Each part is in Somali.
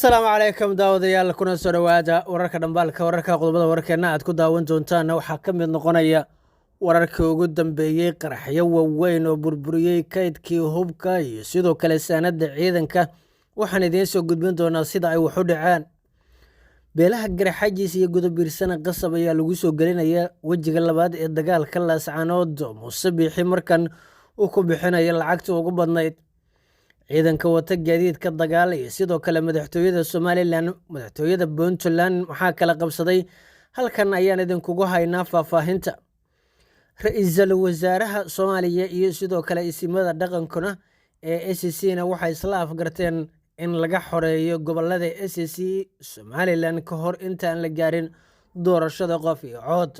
asalaamu calaykum daawadayaal kuna soo dhowaada wararka dhambaalka wararka qodobada wararkeena aad ku daawan doontaan waxaa ka mid noqonaya wararkii ugu dambeeyey qaraxyo waaweyn oo burburiyey kaydkii hubka iyo sidoo kale saanada ciidanka. waxaan idiin soo gudbin doonaa sida ay wax u dhaceen. beelaha garaxajiis iyo gudabiirsana qasab ayaa lagu soo gelinaya wejiga labaad ee dagaalka laascanood. muuse biixi markan uu ku bixinaya lacagta ugu badnayd. ciidanka wata gaadiidka dagaal iyo sidoo kale madaxtooyada Somaliland, madaxtooyada Puntland waxaa kala qabsaday. halkan ayaan idinkugu haynaa faahfaahinta. ra-iisul wasaaraha Soomaaliya iyo sidoo kale isimada dhaqankuna ee SCC-na waxay isla afgarteen in laga xoreeyo gobolada SCC Somaliland ka hor intaan la gaarin doorashada qof iyo cod.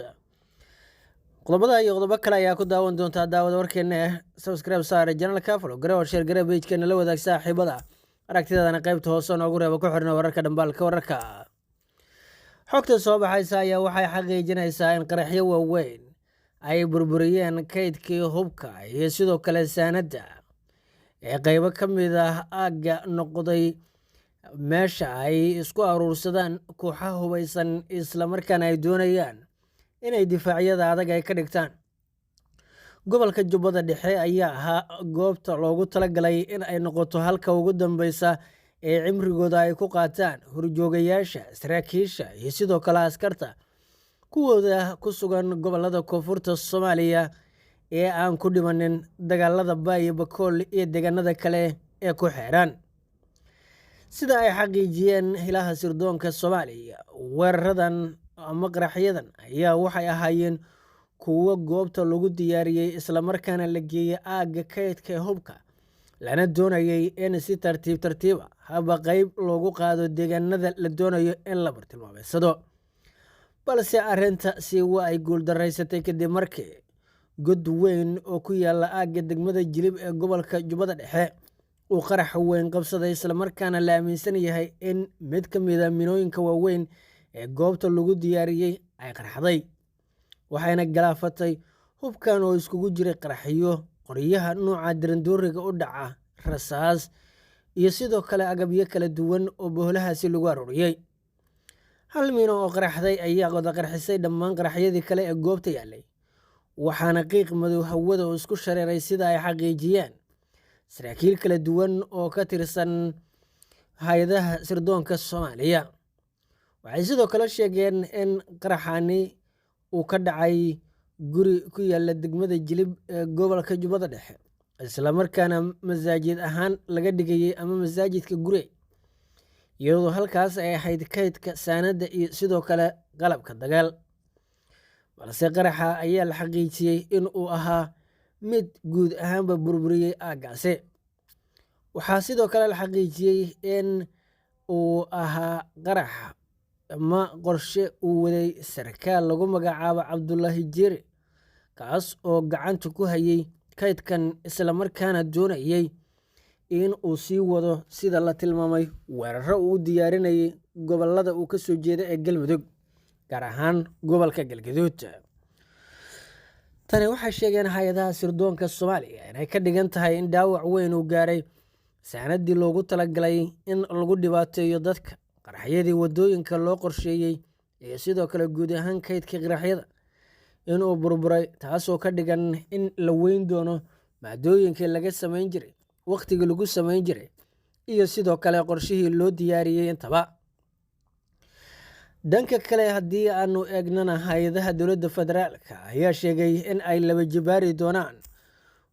qodobada iyo qodobo kale ayaa ku daawan doontaa daawada warkeena. subscribe saare channelka, follow gareew, share gareew page-keena, la wadaag saaxiibada. aragtidaadana qaybta hoose noogu reebo ku xirna wararka dhambaalka wararka. xogta soo baxaysa ayaa waxay xaqiijinaysaa in qaraxyo waaweyn ay burburiyeen kaydkii hubka iyo sidoo kale saanada ee qaybo ka mid ah aagga noqday meesha ay isku aruursadaan kooxaha hubeysan islamarkaana ay doonayaan inay difaacyada adag ay ka dhigtaan. gobolka Jubbada Dhexe ayaa ahaa goobta loogu talagalay in ay noqoto halka ugu dambeysa ee cimrigooda ay ku qaataan horjoogayaasha, saraakiisha iyo sidoo kale askarta kuwooda ku sugan gobolada koonfurta Soomaaliya ee aan ku dhimanin dagaalada Baay, Bakool iyo deegaanada kale ee ku xeeran. sida ay xaqiijiyeen ilaha sirdoonka Soomaaliya, weeraradan ama qaraxyadan ayaa waxay ahaayeen kuwo goobta lagu diyaariyey islamarkaana la geeyey aagga kaydka hubka, lana doonayay in si tartiib tartiiba haba qayb loogu qaado deegaanada la doonayo in la bartilmaameedsado. balse arrintaasi waa ay guuldaraysatay kadib markii god weyn oo ku yaala aagga degmada Jilib ee gobolka Jubbada Dhexe uu qarax weyn qabsaday, islamarkaana la aaminsan yahay in mid ka mid ah minooyinka waaweyn ee goobta lagu diyaariyey ay qarxaday. waxayna galaafatay hubkan oo iskugu jiray qaraxyo, qoryaha nooca dirandooriga u dhaca, rasaas iyo sidoo kale agabyo kala duwan oo boholahaasi lagu aruuriyey. hal mino oo qaraxday ayaa wada qarxisay dhammaan qaraxyadii kale ee goobta yaalay, waxaana qiiq madow hawada oo isku shareeray sida ay xaqiijiyeen saraakiil kala duwan oo ka tirsan hay-adaha sirdoonka Soomaaliya. waxay sidoo kale sheegeen in qaraxani uu ka dhacay guri ku yaala degmada Jilib ee gobolka Jubbada Dhexe, islamarkaana masaajid ahaan laga dhigayay ama masaajidka gure, iyadoo halkaas ay ahayd kaydka saanada iyo sidoo kale qalabka dagaal. balse qaraxa ayaa la xaqiijiyey in uu ahaa mid guud ahaanba burburiyey aaggaasi. waxaa sidoo kale la xaqiijiyey in uu ahaa qarax ama qorshe uu waday sarkaal lagu magacaabo Cabdullaahi Jeeri, kaas oo gacanta ku hayay kaydkan islamarkaana doonayay in uu sii wado sida la tilmaamay weeraro uu u diyaarinayay gobolada uu ka soo jeeda ee Galmudug, gaar ahaan gobolka Galgaduud. tani waxay sheegeen hay-adaha sirdoonka Soomaaliya inay ka dhigan tahay in dhaawac weyn uu gaaray saanadii loogu talagalay in lagu dhibaateeyo dadka, qaraxyadii wadooyinka loo qorsheeyey iyo sidoo kale guud ahaan kaydka qaraxyada inuu burburay, taasoo ka dhigan in la weyn doono maadooyinkii laga samayn jiray, waqtigii lagu samayn jiray iyo sidoo kale qorshihii loo diyaariyey intaba. dhanka kale haddii aanu eegnana, hay-adaha dowladda federaalka ayaa sheegay in ay laba jibaari doonaan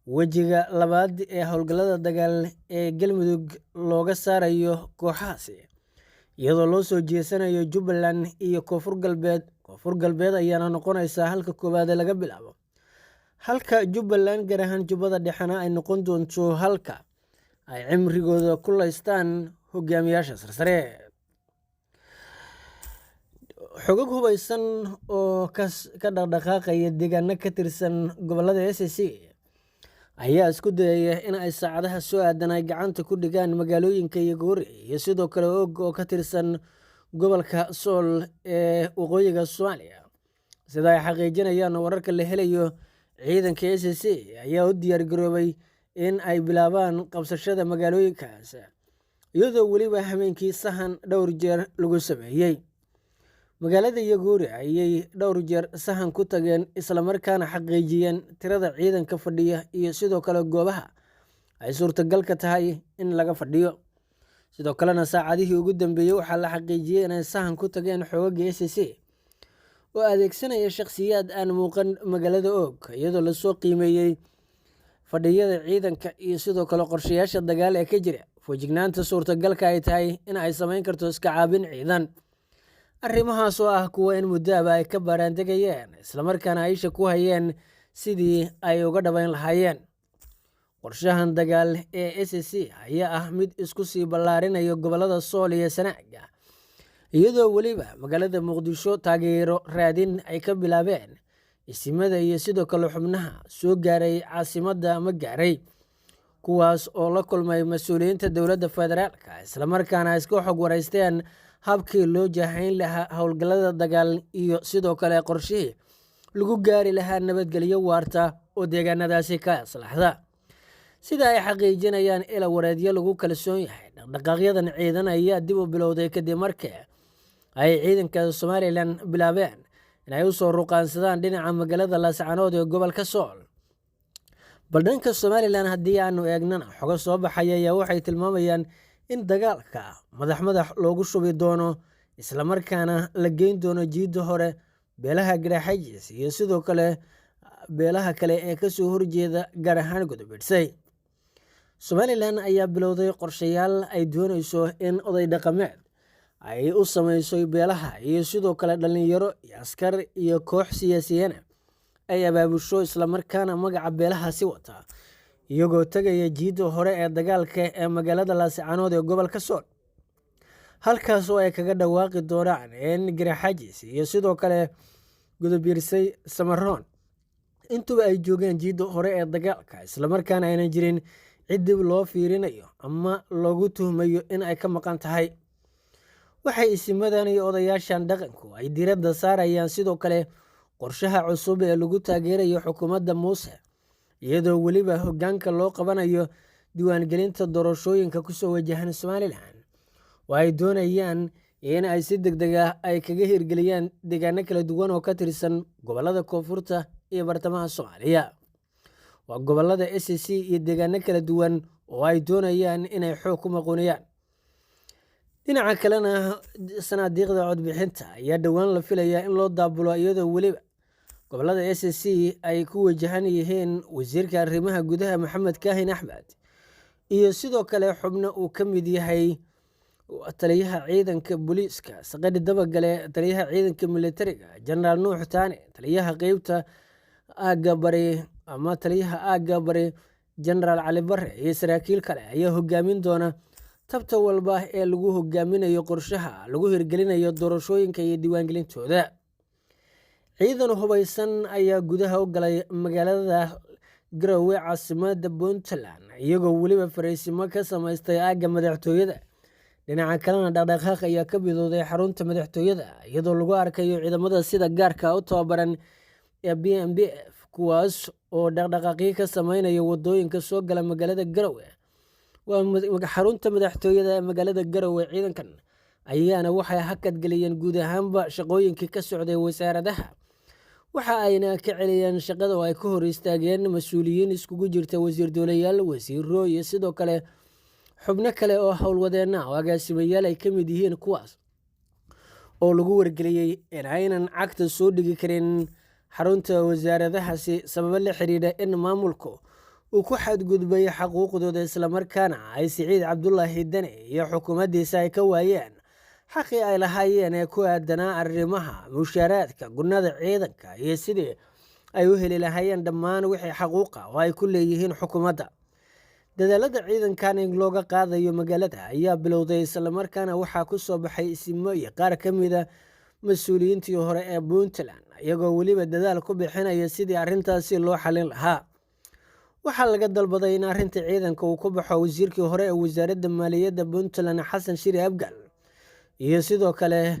wejiga labaad ee howlgallada dagaal ee Galmudug looga saarayo kooxahaasi, iyadoo loo soo jeesanayo Jubbaland iyo Koonfur Galbeed. Koonfur Galbeed ayaana noqonaysa halka koowaad laga bilaabo, halka Jubbaland gaar ahaan Jubbada Dhexena ay noqon doonto halka ay cimrigooda ku laystaan hogaamiyaasha sarsare. xogag hubeysan oo ka dhaqdhaqaaqaya deegaano ka tirsan gobolada SCC ayaa isku dayaya in ay saacadaha soo aadan ay gacanta ku dhigaan magaalooyinka Yagoori iyo sidoo kale Og oo ka tirsan gobolka Sool ee waqooyiga Soomaaliya. sida ay xaqiijinayaan wararka la helayo, ciidanka SCC ayaa u diyaar garoobay in ay bilaabaan qabsashada magaalooyinkaas, iyadoo weliba habeenkii sahan dhowr jeer lagu sameeyey. Magaalada Yaguuri ayay dhowr jeer sahan ku tageen islamarkaana xaqiijiyeen tirada ciidanka fadhiya iyo sidoo kale goobaha ay suurtagalka tahay in laga fadhiyo. Sidoo kalena saacadihii ugu dambeeyey waxaa la xaqiijiyey inay sahan ku tageen xoogagga SSC oo adeegsanaya shakhsiyaad aan muuqan magaalada Og, iyadoo lasoo qiimeeyey fadhiyada ciidanka iyo sidoo kale qorshayaasha dagaal ee ka jira. Feejignaanta suurtagalka ay tahay in ay samayn karto iska caabin ciidan. Arrimahaas oo ah kuwa in muddaaba ay ka baaraandegayeen islamarkaana aisha ku hayeen sidii ay uga dhabayn lahaayeen. Qorshahan dagaal ee SSC ayaa ah mid isku sii ballaarinaya gobollada Sool iyo Sanaag, iyadoo weliba magaalada Muqdisho taageero raadin ay ka bilaabeen isimada iyo sidoo kale xubnaha soo gaaray caasimadda ama gaaray, kuwaas oo la kulmay mas-uuliyiinta dowladda federaalka islamarkaana iska xog wareysteen habkii loo jahayn lahaa howlgallada dagaal iyo sidoo kale qorshihii lagu gaari lahaa nabadgelyo waarta oo deegaanadaasi ka aslaxda. Sida ay xaqiijinayaan ila wareedyo lagu kalsoon yahay, dhaqdhaqaaqyadan ciidan ayaa dib u bilowday kadib markii ay ciidanka Somalilan bilaabeen inay u soo ruqaansadaan dhinaca magaalada Laascaanood ee gobolka Sool. Badhanka Somalilan haddii aanu eegnana, xogo soo baxaya ayaa waxay tilmaamayaan in dagaalka madax loogu shubi doono islamarkaana la geyn doono jiidda hore beelaha Garxajis iyo sidoo kale beelaha kale ee kasoo horjeeda gaar ahaan Gudubidhsay. Somalilan ayaa bilowday qorshayaal ay doonayso in oday dhaqameed ay u sameyso beelaha iyo sidoo kale dhalinyaro iyo askar iyo koox siyaasiyiin ay abaabusho islamarkaana magaca beelahaasi wata, iyagoo tagaya jiidda hore ee dagaalka ee magaalada Laascaanood ee gobolka Sool, halkaas oo ay kaga dhawaaqi doonaan in Garxajis iyo sidoo kale Gudubidhsay Samaroon intuba ay joogeen jiidda hore ee dagaalka islamarkaana aynan jirin cid dib loo fiirinayo ama loogu tuhmayo in ay ka maqan tahay. Waxay isimadan iyo odayaashan dhaqanku ay diiradda saarayaan sidoo kale qorshaha cusub ee lagu taageerayo xukuumadda Muuse, iyadoo weliba hoggaanka loo qabanayo diiwaangelinta doorashooyinka kusoo wajahan Somalilan, oo ay doonayaan in ay si degdeg ah ay kaga hirgeliyaan deegaano kala duwan oo ka tirsan gobollada koonfurta iyo bartamaha Soomaaliya. Waa gobollada SSC iyo deegaano kala duwan oo ay doonayaan inay xoog ku maquuniyaan. Dhinaca kalena, sanaadiiqda codbixinta ayaa dhowaan la filayaa in loo daabulo, iyadoo weliba gobollada SSC ay ku wajahan yihiin wasiirka arrimaha gudaha Maxamed Kaahin Axmed iyo sidoo kale xubno uu ka mid yahay taliyaha ciidanka booliiska Saqadhi Dabagale, taliyaha ciidanka militariga Jenaraal Nuux Taane, taliyaha qeybta aagga bari ama taliyaha aagga bari Jenaraal Cali Barre iyo saraakiil kale ayaa hogaamin doona tabta walba ee lagu hogaaminayo qorshaha lagu hirgelinayo doorashooyinka iyo diiwaangelintooda. Ciidan hubeysan ayaa gudaha u galay magaalada Garowe caasimadda Puntland, iyagoo weliba fariisimo ka samaystay aagga madaxtooyada. Dhinaca kalena, dhaqdhaqaaq ayaa ka bilowday xarunta madaxtooyada, iyadoo lagu arkayo ciidamada sida gaarka u tababaran ee BNPF, kuwaas oo dhaqdhaqaaqyo ka sameynaya wadooyinka soo gala magaalada Garowe. Waa xarunta madaxtooyada ee magaalada Garowe. Ciidankan ayaana waxay hakad geliyeen guud ahaanba shaqooyinkii ka socday wasaaradaha, waxa ayna ka celiyeen shaqada oo ay ka hor istaageen mas-uuliyiin iskugu jirta wasiir dowlayaal, wasiiro iyo sidoo kale xubno kale oo howlwadeenna oo agaasimayaal ay ka mid yihiin, kuwaas oo lagu wargeliyey in aynan cagta soo dhigi karin xarunta wasaaradahaasi sababo la xiriira in maamulku uu ku xadgudbay xuquuqdooda islamarkaana ay Siciid Cabdulaahi Dane iyo xukuumaddiisa ay ka waayeen xaqii ay lahaayeen ee ku aadanaa arrimaha mushaaraadka, gunnada ciidanka iyo sidii ay u heli lahaayeen dhammaan wixii xaquuqa oo ay ku leeyihiin xukuumadda. Dadaalada ciidankan in looga qaadayo magaalada ayaa bilowday, islamarkaana waxaa ku soo baxay isimo iyo qaar ka mid a mas-uuliyiintii hore ee Puntland, iyagoo weliba dadaal ku bixinaya sidii arrintaasi loo xalin lahaa. Waxaa laga dalbaday in arrinta ciidanka uu ku baxo wasiirkii hore ee wasaaradda maaliyadda Puntland Xasan Shiri Abgal iyo sidoo kale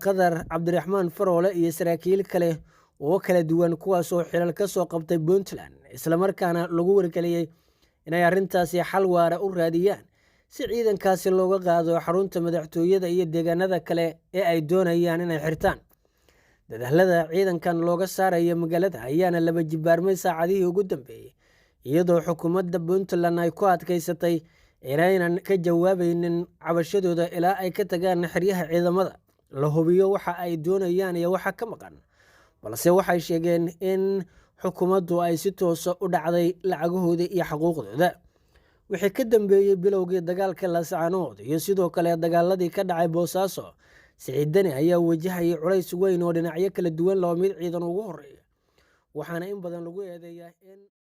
Qadar Cabdiraxmaan Faroole iyo saraakiil kale oo kala duwan, kuwaas oo xilal ka soo qabtay Puntland, islamarkaana lagu wargeliyey inay arrintaasi xal waara u raadiyaan si ciidankaasi looga qaado xarunta madaxtooyada iyo deegaanada kale ee ay doonayaan inay xirtaan. Dadaalada ciidankan looga saarayo magaalada ayaana laba jibaarmay saacadihii ugu dambeeyey, iyadoo xukuumadda Puntland ay ku adkaysatay inaynan ka jawaabaynin cabashadooda ilaa ay ka tagaan xeryaha ciidamada, la hubiyo waxa ay doonayaan iyo waxa ka maqan. Balse waxay sheegeen in xukuumaddu ay si toos ah u dhacday lacagahooda iyo xuquuqdooda. Wixii ka dambeeyey bilowgii dagaalka Laascaanood iyo sidoo kale dagaaladii ka dhacay Boosaaso, Siciid Dani ayaa wajahayay culays weyn oo dhinacyo kala duwan leh oo mid ciidan ugu horeeya, waxaana in badan lagu eedeeyaa in